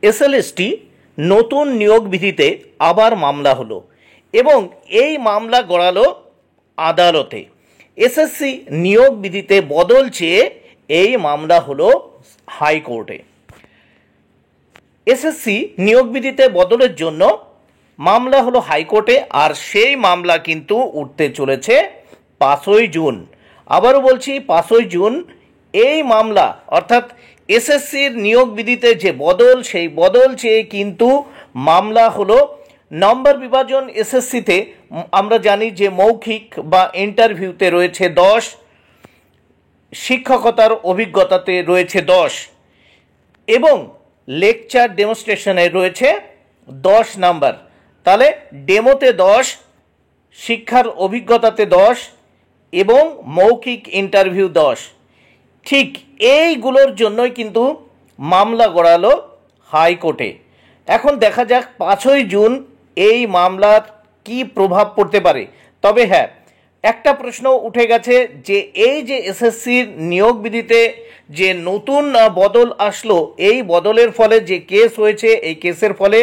SLST নতুন নিয়োগ বিধিতে আবার মামলা হলো এবং এই মামলা গড়ালো আদালতে। এসএসসি নিয়োগ বিধিতে বদল চেয়ে এই মামলা হলো হাইকোর্টে। এসএসসি নিয়োগ বিধিতে বদলের জন্য মামলা হলো হাইকোর্টে, আর সেই মামলা কিন্তু উঠতে চলেছে 5ই জুন। আবারও বলছি 5ই জুন এই মামলা, অর্থাৎ এসএসসির নিয়োগ বিধিতে যে বদল, সেই বদল চেয়ে কিন্তু মামলা হলো। নম্বর বিভাজন এসএসসিতে আমরা জানি যে মৌখিক বা ইন্টারভিউতে রয়েছে 10, শিক্ষকতার অভিজ্ঞতাতে রয়েছে 10 এবং লেকচার ডেমনস্ট্রেশনে রয়েছে 10 নাম্বার। তাহলে ডেমোতে 10, শিক্ষার অভিজ্ঞতাতে 10 এবং মৌখিক ইন্টারভিউ 10। ঠিক এইগুলোর জন্যই কিন্তু মামলা গড়ালো হাইকোর্টে। এখন দেখা যাক 5ই জুন এই মামলার কি প্রভাব পড়তে পারে। তবে হ্যাঁ, একটা প্রশ্ন উঠে গেছে যে এই যে এসএসসির নিয়োগ বিধিতে যে নতুন বদল আসলো, এই বদলের ফলে যে কেস হয়েছে, এই কেসের ফলে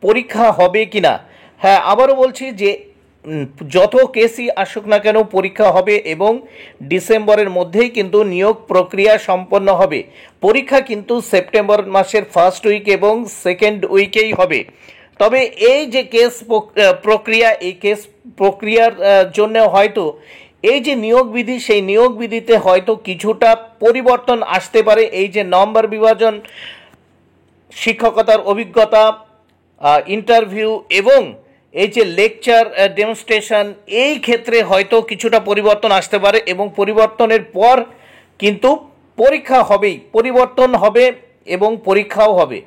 পরীক্ষা হবে কিনা। হ্যাঁ, আবারও বলছি যে যত কেসই আসুক না কেন পরীক্ষা হবে এবং ডিসেম্বরের মধ্যেই কিন্তু নিয়োগ প্রক্রিয়া সম্পন্ন হবে। পরীক্ষা কিন্তু সেপ্টেম্বর মাসের ফার্স্ট উইক এবং সেকেন্ড উইকেই হবে। তবে এই যে কেস প্রক্রিয়া, এই কেস প্রক্রিয়ার জন্য হয়তো এই যে নিয়োগ বিধি, সেই নিয়োগ বিধিতে হয়তো কিছুটা পরিবর্তন আসতে পারে। এই যে নম্বর বিভাজন, শিক্ষকতার অভিজ্ঞতা, ইন্টারভিউ এবং এই যে লেকচার ডেমনস্ট্রেশন, এই ক্ষেত্রে হয়তো কিছুটা পরিবর্তন আসতে পারে এবং পরিবর্তনের পর কিন্তু পরীক্ষা হবেই, পরিবর্তন হবে এবং পরীক্ষাও হবে।